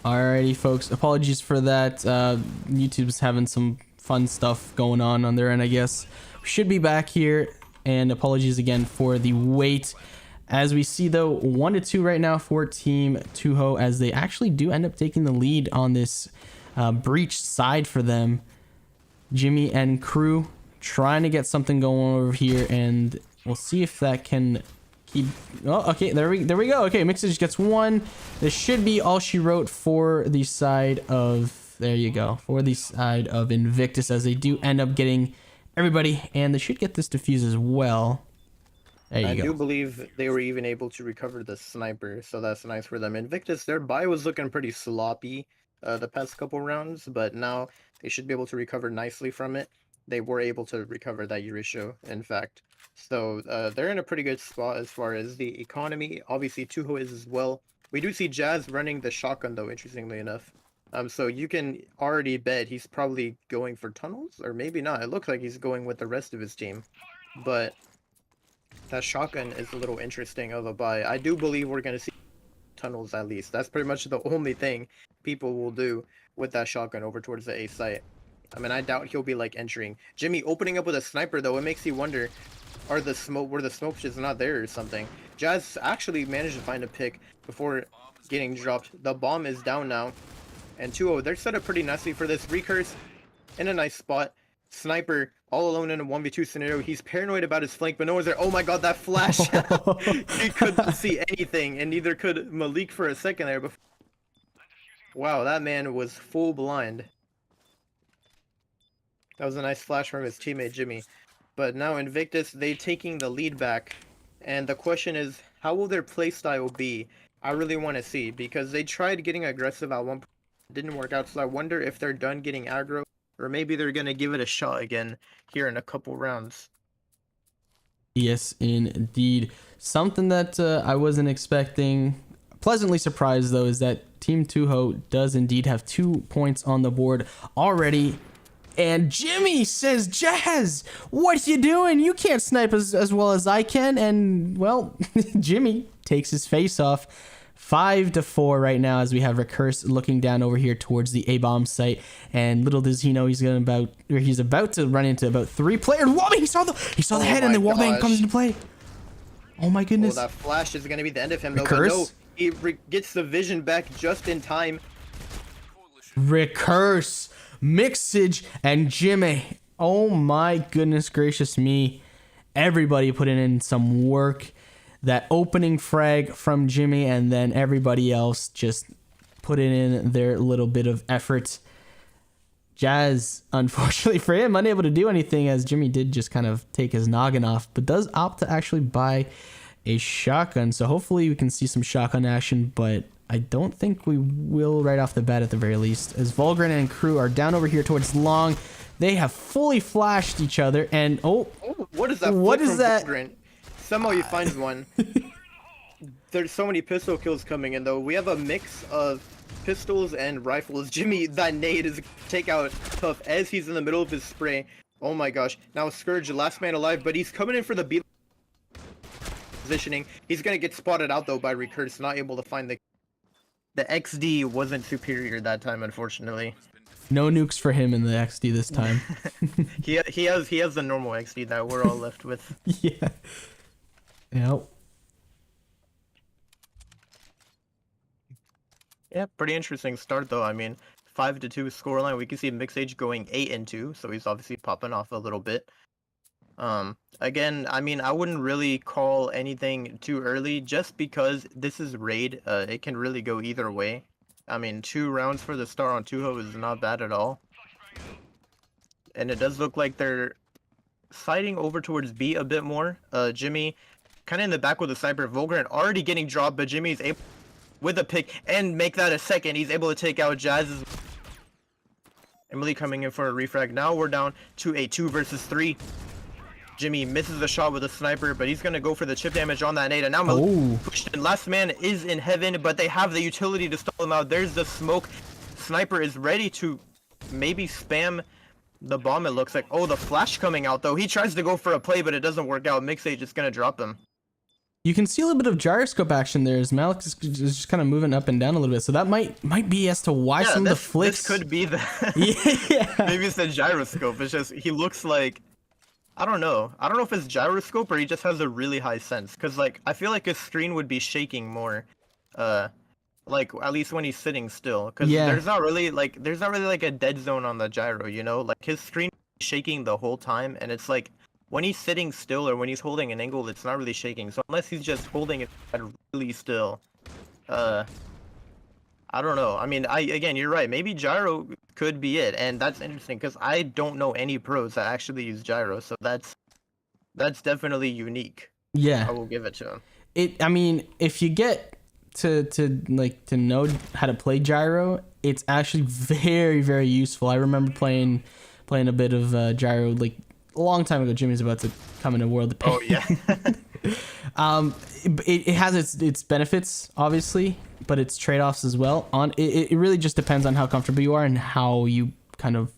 Alrighty, folks. Apologies for that. YouTube's having some fun stuff going on their end, I guess. We should be back here, and apologies again for the wait. As we see, though, 1-2 right now for Team Tuho, as they actually do end up taking the lead on this breach side for them. Jimmy and crew trying to get something going over here, and we'll see if that can keep... Oh, okay, there we go. Okay, Mixage gets one. This should be all she wrote for the side of... There you go. For the side of Invictus, as they do end up getting everybody, and they should get this defuse as well. There you go. I do believe they were even able to recover the sniper, so that's nice for them. Invictus, their buy was looking pretty sloppy the past couple rounds, but now they should be able to recover nicely from it. They were able to recover that Eurisho, in fact. So they're in a pretty good spot as far as the economy. Obviously, Tuho is as well. We do see Jazz running the shotgun, though, interestingly enough. So you can already bet he's probably going for tunnels, or maybe not. It looks like he's going with the rest of his team. But that shotgun is a little interesting of a buy. I do believe we're going to see tunnels at least. That's pretty much the only thing people will do with that shotgun over towards the A site. I mean, I doubt he'll be like entering. Jimmy opening up with a sniper, though. It makes you wonder, were the smoke just not there or something? Jazz actually managed to find a pick before getting dropped. The bomb is down now. And 2-0, they're set up pretty nicely for this. Recurse in a nice spot. Sniper all alone in a 1v2 scenario. He's paranoid about his flank, but no one's there. Oh my god, that flash! He couldn't see anything, and neither could Malik for a second there. Before. Wow, that man was full blind. That was a nice flash from his teammate Jimmy. But now Invictus, they taking the lead back. And the question is, how will their playstyle be? I really want to see, because they tried getting aggressive at one point. It didn't work out, so I wonder if they're done getting aggro. Or maybe they're going to give it a shot again here in a couple rounds. Yes, indeed. Something that I wasn't expecting. Pleasantly surprised, though, is that Team Tuho does indeed have 2 points on the board already. And Jimmy says, Jazz, what you doing? You can't snipe as well as I can. And, well, Jimmy takes his face off. 5-4 right now, as we have Recurse looking down over here towards the A-bomb site, and little does he know he's about to run into about 3 players. Wallbang! He saw the head, and the wallbang comes into play. Oh my goodness! Well, that flash is going to be the end of him. Recurse? No, he gets the vision back just in time. Recurse, Mixage, and Jimmy. Oh my goodness gracious me! Everybody putting in some work. That opening frag from Jimmy, and then everybody else just putting in their little bit of effort. Jazz, unfortunately for him, unable to do anything, as Jimmy did just kind of take his noggin off, but does opt to actually buy a shotgun. So hopefully we can see some shotgun action, but I don't think we will right off the bat at the very least, as Volgren and crew are down over here towards long. They have fully flashed each other, and oh, what is that? What is that? Volgren? Somehow he finds one. There's so many pistol kills coming in, though. We have a mix of pistols and rifles. Jimmy, that nade is take out tough as he's in the middle of his spray. Oh my gosh. Now Scourge, last man alive, but he's coming in for the B positioning. He's gonna get spotted out, though, by Recurse, not able to find the XD wasn't superior that time, unfortunately. No nukes for him in the XD this time. he has the normal XD that we're all left with. Yeah. Yep. Yeah, pretty interesting start though. I mean, 5-2 scoreline. We can see Mixage going 8-2, so he's obviously popping off a little bit. Again, I mean, I wouldn't really call anything too early just because this is raid. It can really go either way. I mean, 2 rounds for the star on Tuho is not bad at all. And it does look like they're siding over towards B a bit more. Jimmy kind of in the back with the sniper. Volgren already getting dropped, but Jimmy's able with a pick and make that a second. He's able to take out Jazz's. Emily coming in for a refrag. Now we're down to a 2 versus 3. Jimmy misses the shot with a sniper, but he's going to go for the chip damage on that nade. And now Malik pushed in. Last man is in heaven, but they have the utility to stall him out. There's the smoke. Sniper is ready to maybe spam the bomb, it looks like. Oh, the flash coming out, though. He tries to go for a play, but it doesn't work out. Mixage is going to drop him. You can see a little bit of gyroscope action there as Malik is just kind of moving up and down a little bit. So that might be as to why Yeah, some of the flicks. this could be the Yeah. maybe it's the gyroscope. It's just he looks like I don't know. I don't know if it's gyroscope or he just has a really high sense. Cause like I feel like his screen would be shaking more, uh, like at least when he's sitting still. Cause Yeah. there's not really like a dead zone on the gyro. You know, like his screen is shaking the whole time, and it's like when he's sitting still or when he's holding an angle, it's not really shaking. So unless he's just holding it really still, uh, I don't know. I mean, again, you're right. Maybe gyro could be it, and that's interesting because I don't know any pros that actually use gyro. So that's definitely unique. Yeah. I will give it to him. I mean, if you get to know how to play gyro, it's actually very, very useful. I remember playing a bit of gyro like a long time ago. Jimmy's about to come into World of Pain. Oh yeah. It has its benefits, obviously, but its trade-offs as well. It really just depends on how comfortable you are and how you kind of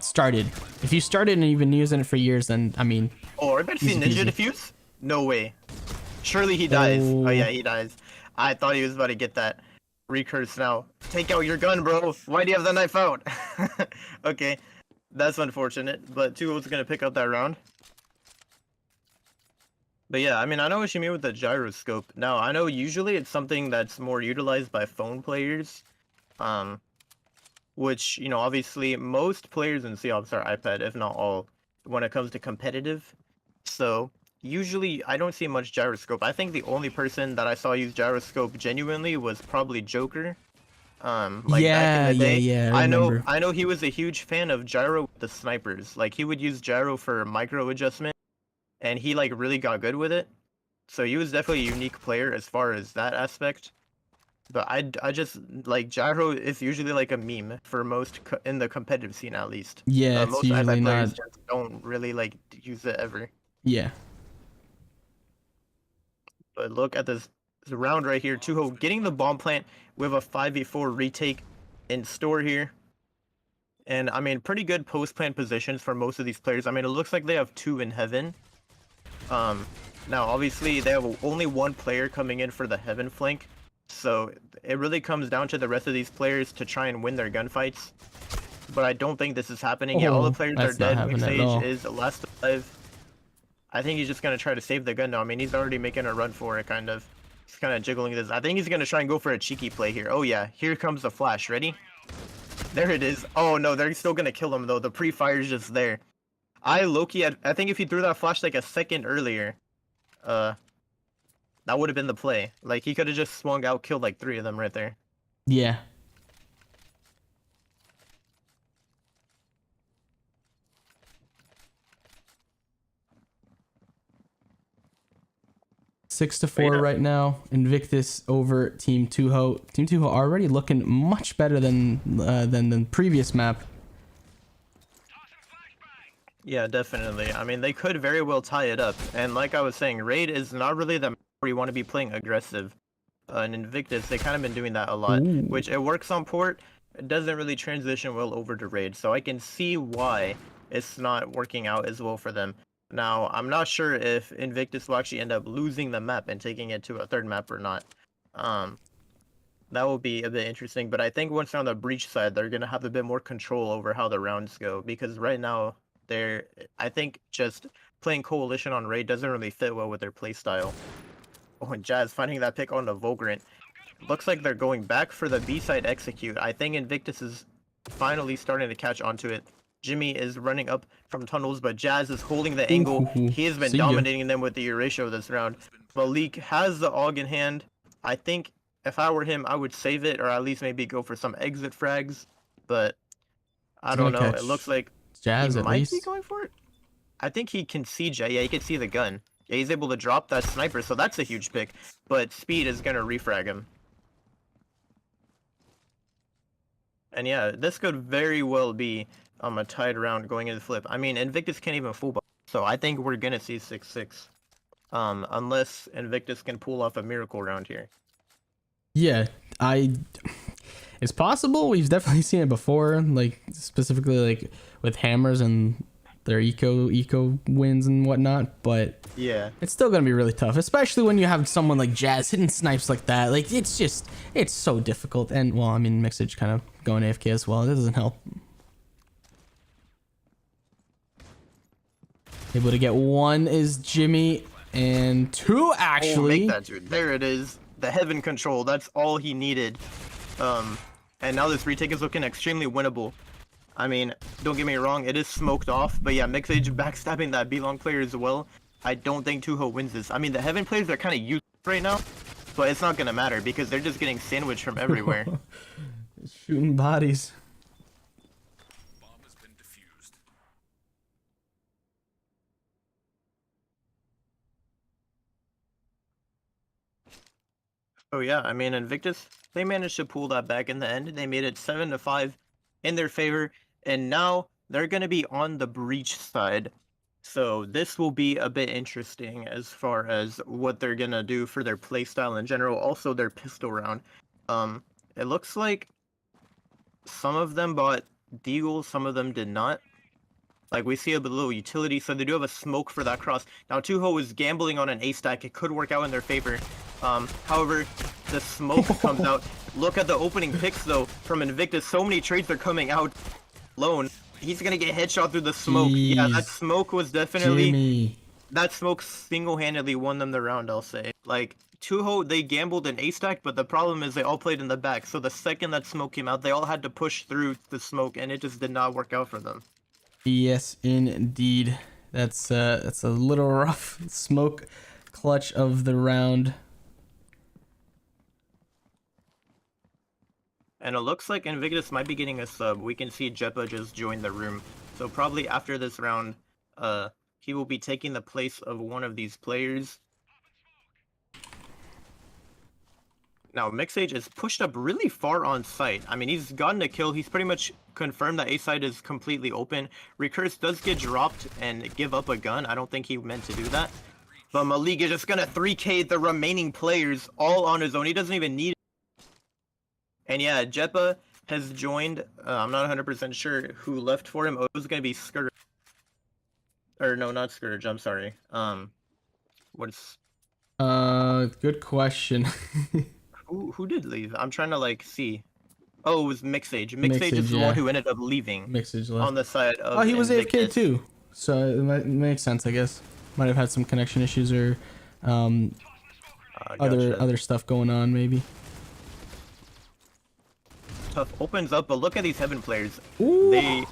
started. If you started and you've been using it for years, then I mean. Oh, I bet see Ninja Diffuse? No way. Surely he dies. Oh yeah, he dies. I thought he was about to get that recurse now. Take out your gun, bro. Why do you have the knife out? Okay, that's unfortunate, but 2-0's gonna pick up that round. But yeah, I mean, I know what you mean with the gyroscope. Now, I know usually it's something that's more utilized by phone players, which, you know, obviously most players in COPS are iPad, if not all, when it comes to competitive. So usually I don't see much gyroscope. I think the only person that I saw use gyroscope genuinely was probably Joker. Like Yeah, back in the day. yeah, I remember. I know he was a huge fan of gyro with the snipers. Like he would use gyro for micro adjustment, and he like really got good with it. So he was definitely a unique player as far as that aspect. But I just like gyro is usually like a meme for most in the competitive scene at least. Yeah, it's most usually iPad players not. just don't really like use it ever. Yeah. But look at this round right here. Tuho getting the bomb plant with a 5v4 retake in store here. And I mean, pretty good post plant positions for most of these players. I mean, it looks like they have 2 in heaven. Now obviously they have only 1 player coming in for the heaven flank. So it really comes down to the rest of these players to try and win their gunfights. But I don't think this is happening. Yeah, all the players are dead. Quick Sage is last alive. I think he's just going to try to save the gun now. I mean, he's already making a run for it, kind of. He's kind of jiggling this. I think he's going to try and go for a cheeky play here. Oh, yeah. Here comes the flash. Ready? There it is. Oh, no. They're still going to kill him, though. The pre-fire's just there. I think if he threw that flash like a second earlier, that would have been the play. Like, he could have just swung out, killed like 3 of them right there. Yeah. Six to 4 right now. Invictus over Team Tuho. Team Tuho already looking much better than the previous map. Yeah, definitely. I mean, they could very well tie it up. And like I was saying, Raid is not really the map where you want to be playing aggressive. In Invictus, they kind of been doing that a lot, which it works on port. It doesn't really transition well over to Raid, so I can see why it's not working out as well for them. Now, I'm not sure if Invictus will actually end up losing the map and taking it to a 3rd map or not. That will be a bit interesting, but I think once they're on the breach side, they're going to have a bit more control over how the rounds go, because right now, I think just playing Coalition on Raid doesn't really fit well with their playstyle. Oh, and Jazz finding that pick on the Vulgrant. Looks like they're going back for the B-side execute. I think Invictus is finally starting to catch onto it. Jimmy is running up from tunnels, but Jazz is holding the angle. He has been dominating them with the Erasure this round. Malik has the AUG in hand. I think if I were him, I would save it, or at least maybe go for some exit frags. But I don't know. It looks like Jazz he at might least be going for it. I think he can see Jay. Yeah, he can see the gun. Yeah, he's able to drop that sniper, so that's a huge pick. But Speed is gonna refrag him. And yeah, this could very well be a tied round going into the flip. I mean, Invictus can't even full buff, so I think we're gonna see 6-6. Unless Invictus can pull off a miracle round here. Yeah, it's possible. We've definitely seen it before, like specifically like with hammers and their eco wins and whatnot, but Yeah. it's still gonna be really tough, especially when you have someone like Jazz hitting snipes like that. Like it's so difficult. And well, I mean, Mixage kind of going AFK as well. That doesn't help. Able to get one is Jimmy, and two actually. Oh, make that, dude. There it is. The heaven control. That's all he needed. And now this retake is looking extremely winnable. I mean, don't get me wrong, it is smoked off, but yeah, Mixage backstabbing that B-Long player as well. I don't think Tuho wins this. I mean, the Heaven players are kind of useless right now, but it's not gonna matter because they're just getting sandwiched from everywhere. Shooting bodies. Bomb has been defused. Oh yeah, I mean, Invictus, they managed to pull that back in the end. They made it 7-5 in their favor, and now they're going to be on the breach side. So this will be a bit interesting as far as what they're going to do for their playstyle in general, also their pistol round. It looks like some of them bought Deagle, some of them did not. Like, we see a little utility, so they do have a smoke for that cross. Now, Tuho is gambling on an A-stack. It could work out in their favor. However, the smoke comes out. Look at the opening picks, though, from Invictus. So many trades are coming out alone. He's going to get headshot through the smoke. Jeez. Yeah, that smoke was definitely... Jimmy. That smoke single-handedly won them the round, I'll say. Like, Tuho, they gambled an A-stack, but the problem is they all played in the back. So the second that smoke came out, they all had to push through the smoke, and it just did not work out for them. Yes, indeed. That's a little rough. Smoke clutch of the round. And it looks like Invictus might be getting a sub. We can see Jeppa just join the room. So probably after this round, he will be taking the place of one of these players. Now, Mixage is pushed up really far on site. I mean, he's gotten a kill. He's pretty much confirmed that A side is completely open. Recurse does get dropped and give up a gun. I don't think he meant to do that. But Malik is just going to 3K the remaining players all on his own. He doesn't even need it. And yeah, Jeppa has joined. I'm not 100% sure who left for him. Oh, it was going to be Scourge. Or no, not Scourge. I'm sorry. What's... Good question. Who did leave? I'm trying to like see. Oh, it was Mixage. Mixage is the one who ended up leaving. Mixage left. On the side of Oh, he was Invictus. AFK too. So it makes sense, I guess. Might have had some connection issues or Gotcha. other stuff going on, maybe. Tough opens up, but look at these Heaven players. Ooh. They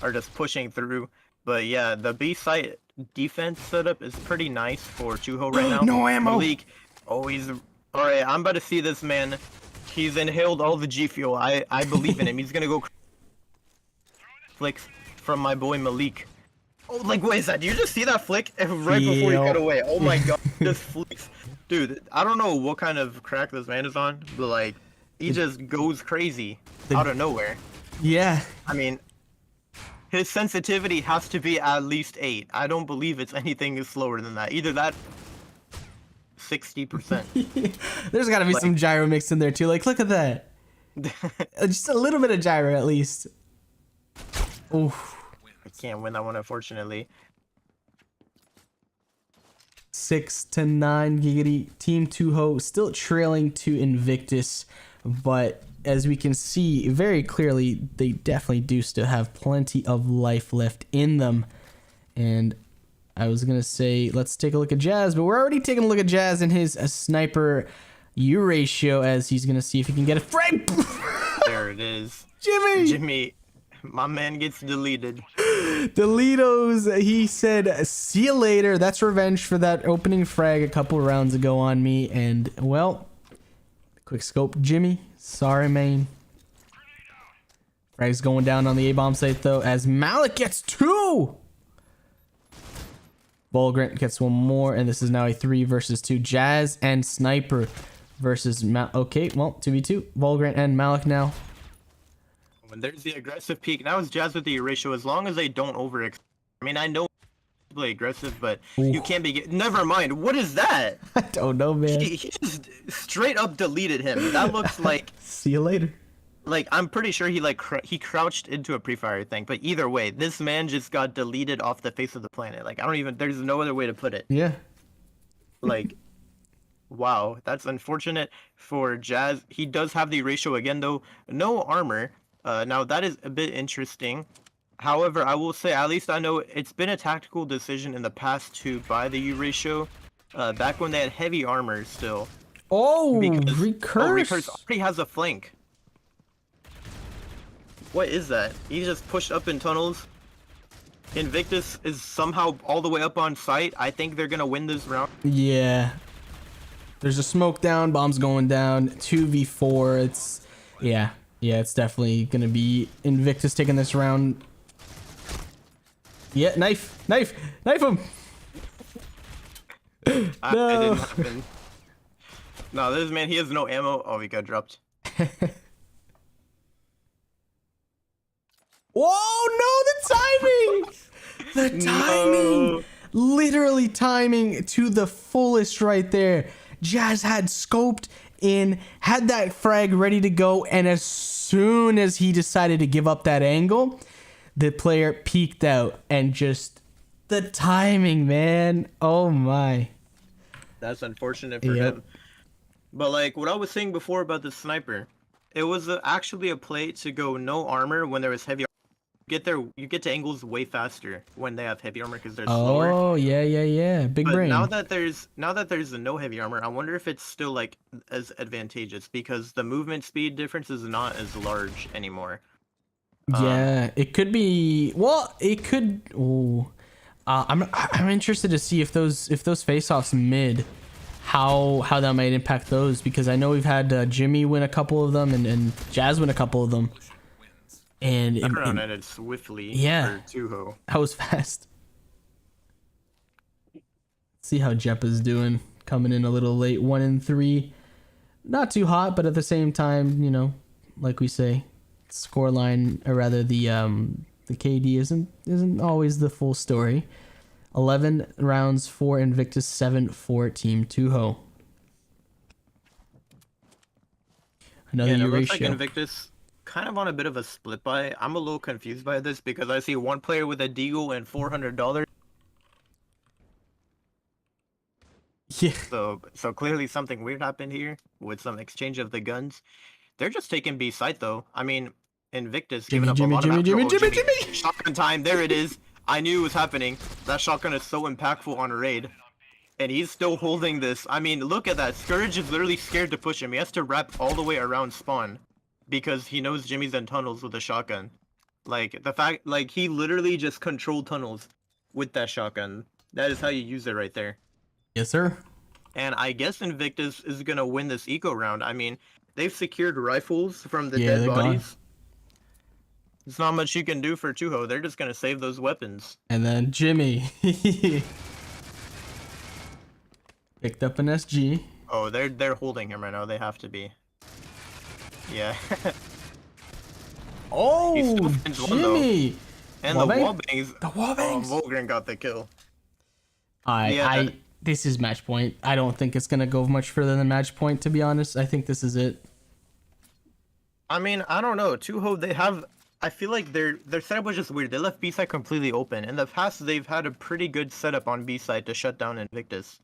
are just pushing through. But yeah, the B site defense setup is pretty nice for Tuho right now. No ammo. Malik, oh, he's... Alright, I'm about to see this man. He's inhaled all the G Fuel. I believe in him. He's gonna go flicks from my boy Malik. Oh, like, what is that? Do you just see that flick right before he cut away? Oh my god, just flicks. Dude, I don't know what kind of crack this man is on, but like, he just goes crazy out of nowhere. Yeah. I mean, his sensitivity has to be at least 8. I don't believe it's anything slower than that. Either that 60%. There's got to be some gyro mixed in there too. Like, look at that. Just a little bit of gyro at least. Oof. I can't win that one, unfortunately. 6-9 giggity. Team Tuho still trailing to Invictus, but as we can see very clearly, they definitely do still have plenty of life left in them. And I was gonna say let's take a look at Jazz, but we're already taking a look at Jazz and his sniper U ratio as he's gonna see if he can get a frame. There it is. Jimmy, my man gets deleted. Delitos, he said, see you later. That's revenge for that opening frag a couple rounds ago on me. And, well, quick scope, Jimmy. Sorry, man. Frag's going down on the A-bomb site, though, as Malik gets 2. Volgrant gets 1 more, and this is now a 3 versus 2. Jazz and Sniper versus okay, well, 2v2. Volgrant and Malik now. When there's the aggressive peak, now it's Jazz with the ratio, as long as they don't over. I mean, I know play aggressive, but you can't be. Never mind. What is that? I don't know, man. He just straight up deleted him. That looks like. See you later. like I'm pretty sure he like he crouched into a pre-fire thing. But either way, this man just got deleted off the face of the planet. Like I don't even. There's no other way to put it. Yeah. Like, wow, that's unfortunate for Jazz. He does have the ratio again though. No armor. Now that is a bit interesting. However, I will say at least I know it's been a tactical decision in the past to buy the U ratio. Back when they had heavy armor still. Oh, Because recurse. already has a flank. What is that? He just pushed up in tunnels. Invictus is somehow all the way up on site. I think they're gonna win this round. Yeah. There's a smoke down, bombs going down, 2v4. It's yeah, it's definitely gonna be Invictus taking this round. Yeah, knife him. It No. didn't happen. No, this man, he has no ammo. Oh, he got dropped. Whoa, no, the timing! The timing! No. Literally timing to the fullest right there. Jazz had scoped in, had that frag ready to go, and as soon as he decided to give up that angle, the player peeked out and just the timing, man. Oh my. That's unfortunate for Yep. him. But like what I was saying before about the sniper, it was actually a play to go no armor when there was heavy. You get to angles way faster when they have heavy armor because they're slower. Oh, yeah. Big But brain. now that there's no heavy armor, I wonder if it's still like as advantageous because the movement speed difference is not as large anymore. Yeah, it could be. Well, it could. Oh, I'm interested to see if those face-offs mid, how that might impact those, because I know we've had Jimmy win a couple of them and Jazz win a couple of them, and That round ended swiftly. Yeah. For Tuho. that was fast. See how Jeppa's doing, coming in a little late, 1-3, not too hot, but at the same time, you know, like we say, scoreline, or rather the KD isn't always the full story. 11 rounds for Invictus, 7 for Team Tuho. Another Yeah, it U looks like ratio. Invictus kind of on a bit of a split buy. I'm a little confused by this because I see one player with a deagle and $400. Yeah, So clearly something weird happened here with some exchange of the guns. They're just taking B site though. I mean, Invictus giving up a lot of ammo. Jimmy. Shotgun time. There it is. I knew it was happening. That shotgun is so impactful on a raid. And he's still holding this. I mean, look at that. Scourge is literally scared to push him. He has to wrap all the way around spawn because he knows Jimmy's in tunnels with a shotgun. Like, the fact, like, he literally just controlled tunnels with that shotgun. That is how you use it right there. Yes, sir. And I guess Invictus is going to win this eco round. I mean, they've secured rifles from the Yeah, dead they're bodies. gone. There's not much you can do for Tuho. They're just going to save those weapons. And then Jimmy picked up an SG. Oh, they're holding him right now. They have to be. Yeah. Oh, He still finds one, though. Jimmy. And Wallbang? the wallbangs. The wallbangs. Volgren got the kill. Yeah, I that- this is match point. I don't think it's gonna go much further than match point, to be honest. I think this is it. I mean, I don't know. Tuho, they have. I feel like their setup was just weird. They left B side completely open. In the past, they've had a pretty good setup on B side to shut down Invictus.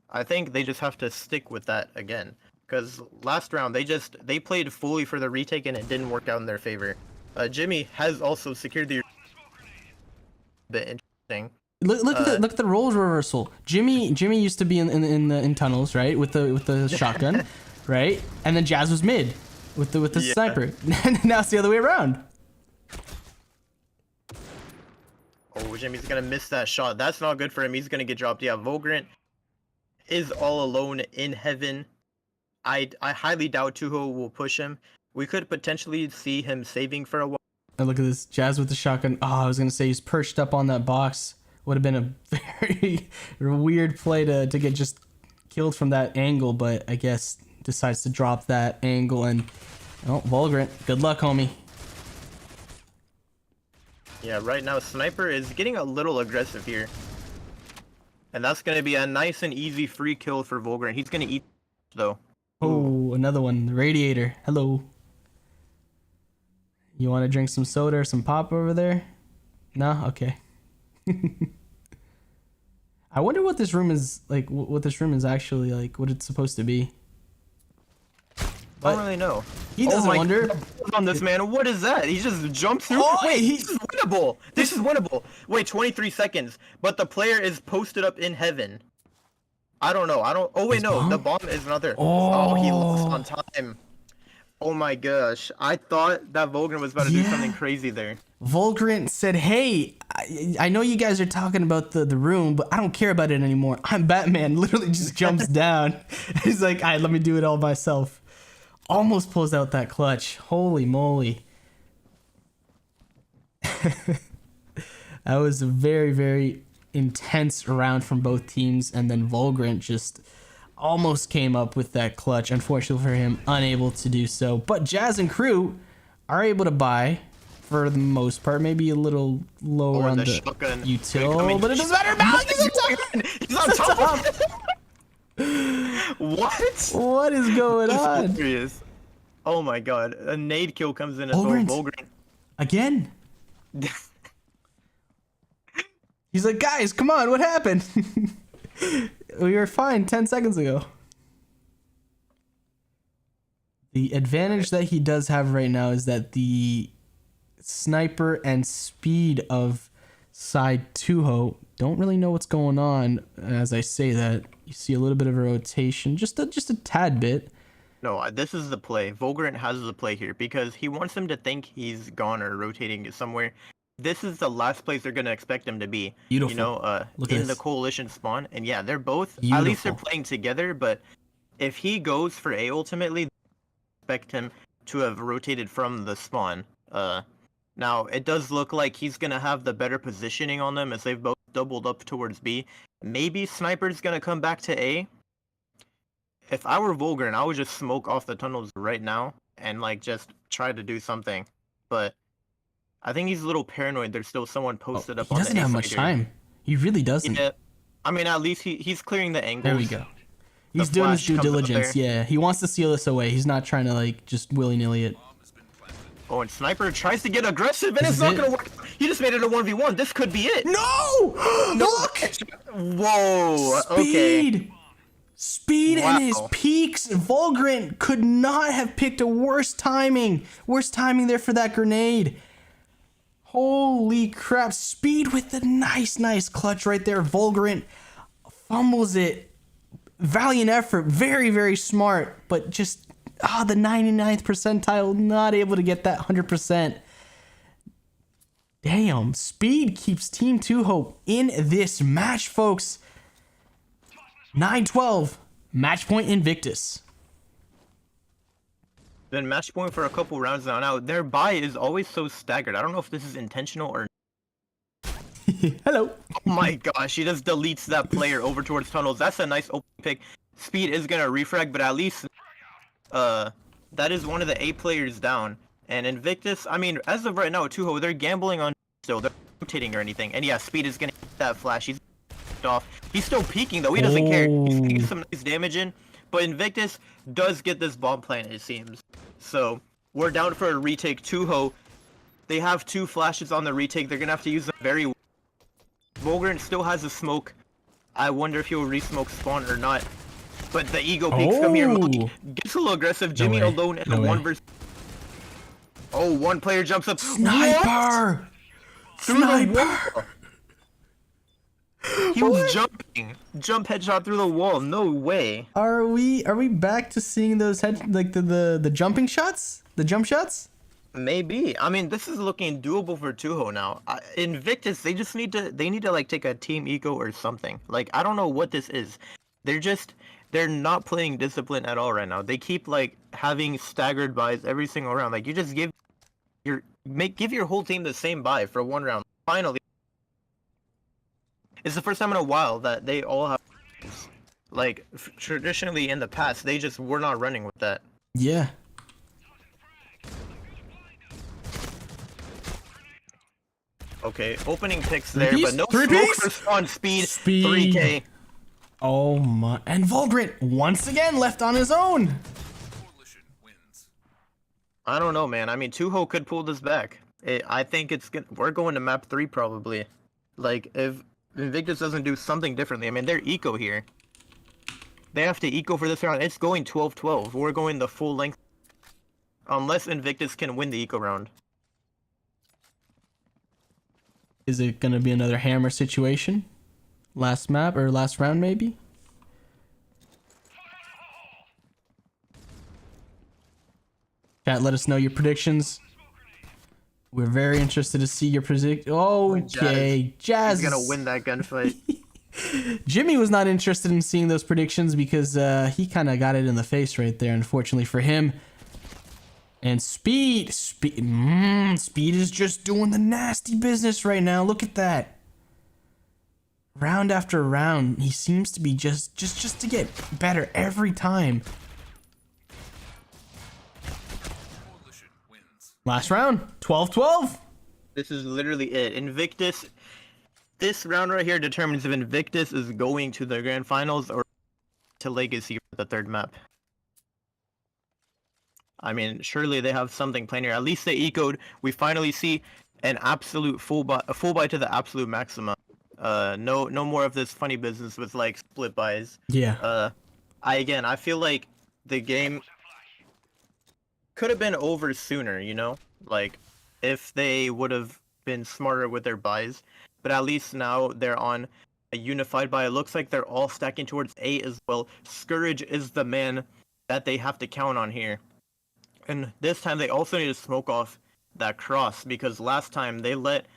I think they just have to stick with that again. Because last round, they played fully for the retake and it didn't work out in their favor. Jimmy has also secured the. Bit interesting. Look at the roles reversal. Jimmy used to be in tunnels, right, with the shotgun, right, and then Jazz was mid with the Yeah. sniper. And now it's the other way around. Oh, Jimmy's gonna miss that shot. That's not good for him. He's gonna get dropped. Yeah, Volgrant is all alone in heaven. I highly doubt Tuho will push him. We could potentially see him saving for a while. And look at this, Jazz with the shotgun. Oh, I was gonna say he's perched up on that box. Would have been a very weird play to get just killed from that angle, but I guess decides to drop that angle and oh, Volgrant, good luck, homie. Yeah, right now Sniper is getting a little aggressive here. And that's gonna be a nice and easy free kill for Volgrant. He's gonna eat though. Oh, another one, the Radiator. Hello. You want to drink some soda or some pop over there? No? Okay. I wonder what this room is like. What this room is actually like. What it's supposed to be. I don't really know. He doesn't wonder. On this man, what is that? He just jumps through. Oh, Wait, this is winnable. This is winnable. Wait, 23 seconds. But the player is posted up in heaven. I don't know. Oh wait, no. The bomb is not there. Oh, he lost on time. Oh my gosh. I thought that Volgren was about to do something crazy there. Volgren said, hey, I know you guys are talking about the room, but I don't care about it anymore. I'm Batman. Literally just jumps down. He's like, all right, let me do it all myself. Almost pulls out that clutch. Holy moly. That was a very, very intense round from both teams. And then Volgren just almost came up with that clutch. Unfortunately for him, unable to do so. But Jazz and crew are able to buy for the most part. Maybe a little lower on the util, but it doesn't matter. He's on top. What? What is going on? Serious. Oh my god. A nade kill comes in as well. Volgren. Again? He's like, guys, come on, what happened? We were fine 10 seconds ago. The advantage that he does have right now is that the sniper and speed of side Tuho don't really know what's going on. As I say that, you see a little bit of a rotation, just a tad bit. No, this is the play. Volgren has the play here because he wants them to think he's gone or rotating somewhere. This is the last place they're gonna expect him to be. Beautiful. You know, in the coalition spawn, and yeah, they're both. Beautiful. At least they're playing together. But if he goes for A ultimately, expect him to have rotated from the spawn. Now it does look like he's gonna have the better positioning on them as they've both doubled up towards B. Maybe Sniper's gonna come back to A. If I were Volgren, I would just smoke off the tunnels right now and like just try to do something. But I think he's a little paranoid. There's still someone posted up on the A side. He doesn't have much time. He really doesn't. Yeah. I mean, at least he's clearing the angles. There we go. He's doing his due diligence. Yeah, he wants to seal this away. He's not trying to like just willy-nilly it. Oh, and Sniper tries to get aggressive, and it's not gonna work. He just made it a 1v1. This could be it. No! Look! Whoa! Speed! Okay. Speed and his peaks. Volgren could not have picked a worse timing. Worse timing there for that grenade. Holy crap. Speed with the nice clutch right there. Volgren fumbles it. Valiant effort. Very, very smart. But just, the 99th percentile. Not able to get that 100%. Damn. Speed keeps Team 2 Hope in this match, folks. 9-12. Match point Invictus. Been match point for a couple rounds now. Now, their buy is always so staggered. I don't know if this is intentional or... Hello. Oh my gosh, he just deletes that player over towards tunnels. That's a nice open pick. Speed is gonna refrag, but at least... that is one of the A players down. And Invictus, I mean, as of right now, Tuho, they're gambling on still. They're not rotating or anything. And yeah, Speed is gonna get that flash. He's off. He's still peeking though. He doesn't care. He's gonna get some nice damage in. But Invictus does get this bomb plant, it seems. So we're down for a retake. Tuho, they have 2 flashes on the retake. They're gonna have to use them very well. Volgren still has a smoke. I wonder if he'll re-smoke spawn or not. But the ego peaks come here. Monkey gets a little aggressive. Jimmy alone in a 1 vs. Oh, one player jumps up. Sniper! Sniper! He was jumping. Jump headshot through the wall. No way. Are we back to seeing those the jumping shots? The jump shots? Maybe. I mean, this is looking doable for Tuho now. Invictus, they need to like take a team eco or something. Like, I don't know what this is. They're not playing discipline at all right now. They keep like having staggered buys every single round. Like, you just give your whole team the same buy for 1 round. Finally. It's the first time in a while that they all have, like, traditionally in the past, they just were not running with that. Yeah. Okay, opening picks there, but no smoke for spawn. Speed. 3K. Oh my, and Volgren once again left on his own. I don't know, man. I mean, Tuho could pull this back. I think we're going to map 3 probably. Like, if Invictus doesn't do something differently, I mean, they're eco here. They have to eco for this round. It's going 12-12. We're going the full length. Unless Invictus can win the eco round. Is it gonna be another hammer situation? Last map or last round maybe? Chat, let us know your predictions. We're very interested to see your predict. Okay, Jazz. He's gonna win that gunfight. Jimmy was not interested in seeing those predictions because he kind of got it in the face right there, unfortunately for him. And Speed is just doing the nasty business right now. Look at that. Round after round, he seems to be just to get better every time. Coalition wins. Last round, 12-12. This is literally it. Invictus. This round right here determines if Invictus is going to the grand finals or to Legacy for the 3rd map. I mean, surely they have something planned here. At least they ecoed. We finally see an absolute full buy to the absolute maximum. No more of this funny business with like split buys. Yeah. I feel like the game could have been over sooner, you know? Like, if they would have been smarter with their buys. But at least now they're on a unified buy. It looks like they're all stacking towards A as well. Scourge is the man that they have to count on here. And this time they also need to smoke off that cross because last time they let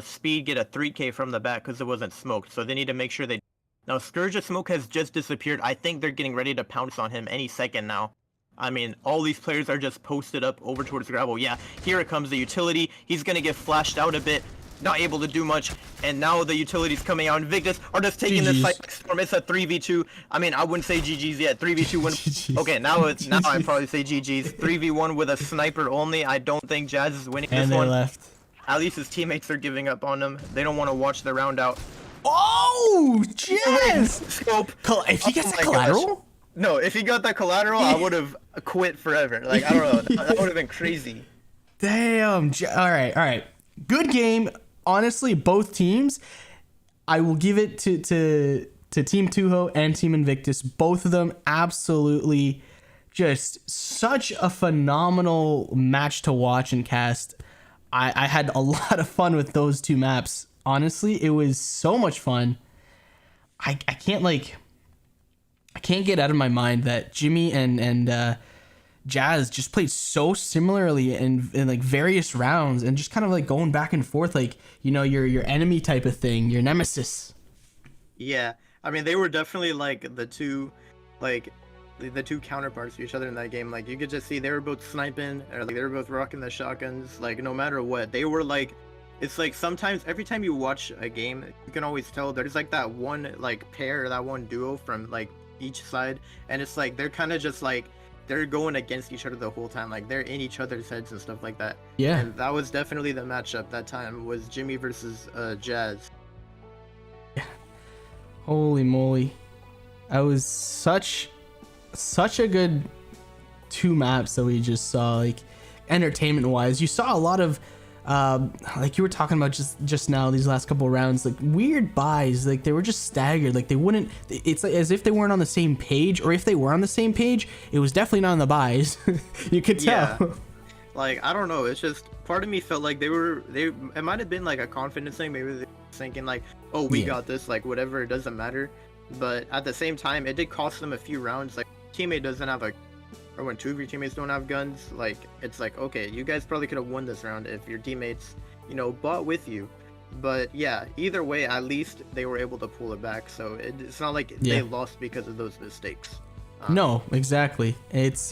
Speed get a 3k from the back because it wasn't smoked. So they need to make sure they... Now Scourge's smoke has just disappeared. I think they're getting ready to pounce on him any second now. I mean, all these players are just posted up over towards gravel. Yeah, here it comes the utility. He's going to get flashed out a bit. Not able to do much, and now the utilities coming out. Invictus are just taking this fight like storm. It's a 3v2. I mean, I wouldn't say GG's yet. 3v2 win. Okay, now I'd probably say GG's. 3v1 with a sniper only. I don't think Jazz is winning this one. And they left. At least his teammates are giving up on him. They don't want to watch the round out. Oh, Jazz! Scope. If he gets Oh the my collateral? gosh. No, if he got that collateral, I would have quit forever. Like, I don't know. That would have been crazy. Damn. All right. Good game. Honestly, both teams, I will give it to Team Tuho and Team Invictus. Both of them absolutely just such a phenomenal match to watch and cast. I had a lot of fun with those 2 maps. Honestly, it was so much fun. I can't get out of my mind that Jimmy and Jazz just played so similarly in like various rounds and just kind of like going back and forth, like, you know, your enemy type of thing, your nemesis. Yeah, I mean, they were definitely like the two counterparts to each other in that game. Like, you could just see they were both sniping, or like they were both rocking the shotguns. Like, no matter what, they were like, it's like sometimes every time you watch a game, you can always tell there's like that one like pair or that one duo from like each side, and it's like they're kind of just like they're going against each other the whole time. Like, they're in each other's heads and stuff like that. Yeah. And that was definitely the matchup that time, was Jimmy versus Jazz. Holy moly. I was such a good 2 maps that we just saw, like entertainment wise. You saw a lot of like you were talking about just now, these last couple of rounds, like weird buys, like they were just staggered, like they wouldn't, it's like as if they weren't on the same page, or if they were on the same page, it was definitely not on the buys. You could tell. Yeah. Like, I don't know, it's just part of me felt like it might have been like a confidence thing. Maybe they were thinking like, oh, we got this, like whatever, it doesn't matter. But at the same time, it did cost them a few rounds. Like, teammate doesn't have or when 2 of your teammates don't have guns, like, it's like, okay, you guys probably could have won this round if your teammates, you know, bought with you. But yeah, either way, at least they were able to pull it back. So it's not like they lost because of those mistakes. No, exactly. It's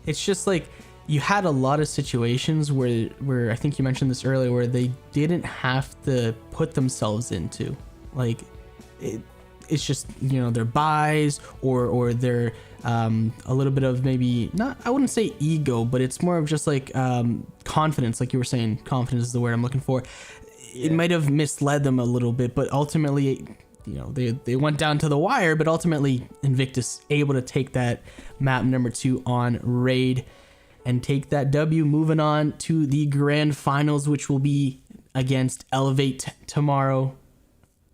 just like you had a lot of situations where I think you mentioned this earlier, where they didn't have to put themselves into, like, it's just, you know, their buys or their a little bit of, maybe not, I wouldn't say ego, but it's more of just like confidence, like you were saying. Confidence is the word I'm looking for. It might have misled them a little bit, but ultimately they went down to the wire, but ultimately Invictus able to take that map number 2 on Raid and take that W. Moving on to the grand finals, which will be against Elevate tomorrow,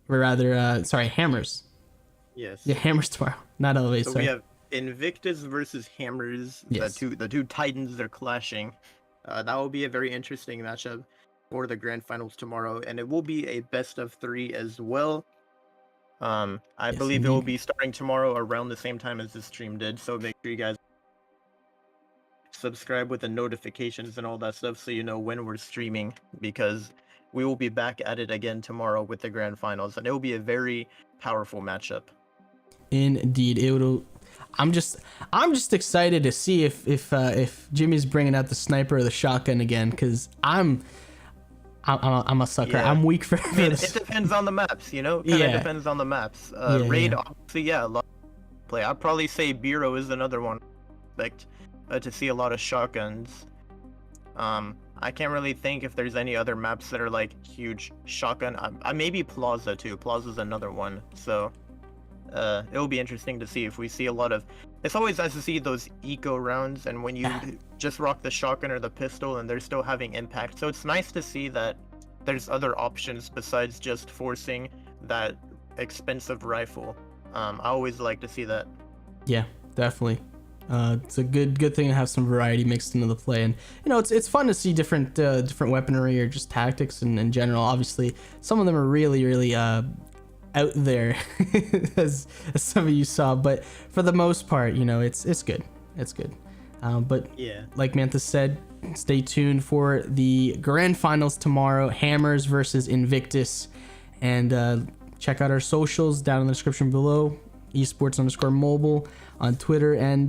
or rather, Hammers. Yes. Yeah, Hammers tomorrow, not Elevate. So sorry. we have Invictus versus Hammers. Yes. The two titans are clashing. That will be a very interesting matchup for the grand finals tomorrow, and it will be a best of 3 as well. I Yes, believe it will indeed. be starting tomorrow around the same time as this stream did. So make sure you guys subscribe with the notifications and all that stuff so you know when we're streaming, because we will be back at it again tomorrow with the grand finals, and it will be a very powerful matchup. Indeed, I'm just excited to see if Jimmy's bringing out the sniper or the shotgun again, because I'm a sucker. Yeah. I'm weak for I mean, this. it depends on the maps, you know? Kind of Yeah. depends on the maps. Yeah, Raid, yeah. obviously, yeah, a lot of play. I'd probably say Bureau is another one. Expect to see a lot of shotguns. I can't really think if there's any other maps that are like huge shotgun. Maybe Plaza too. Plaza's another one. So it will be interesting to see if we see a lot of. It's always nice to see those eco rounds, and when you just rock the shotgun or the pistol and they're still having impact. So it's nice to see that there's other options besides just forcing that expensive rifle. I always like to see that. Yeah, definitely. It's a good thing to have some variety mixed into the play, and it's fun to see different weaponry or just tactics in general. Obviously, some of them are really out there, as some of you saw, but for the most part, it's good. It's good. But Yeah. like Manthus said, stay tuned for the grand finals tomorrow, Hammers versus Invictus, and check out our socials down in the description below, esports_mobile on Twitter, and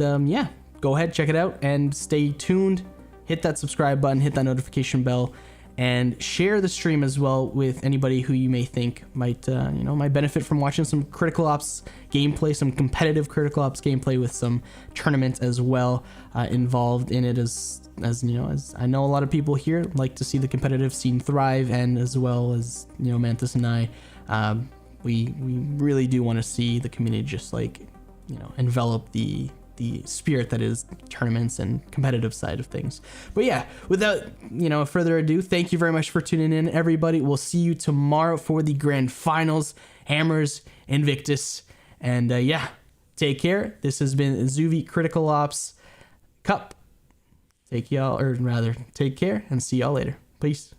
go ahead, check it out, and stay tuned. Hit that subscribe button, hit that notification bell, and share the stream as well with anybody who you may think might benefit from watching some Critical Ops gameplay, some competitive Critical Ops gameplay with some tournaments as well involved in it. As I know a lot of people here like to see the competitive scene thrive, and as well as Manthus and I, we really do want to see the community just envelop the spirit that is tournaments and competitive side of things. But yeah, without further ado, thank you very much for tuning in, everybody. We'll see you tomorrow for the grand finals, Hammers, Invictus, and take care. This has been Zuvvii Critical Ops Cup. Take care and see y'all later. Peace.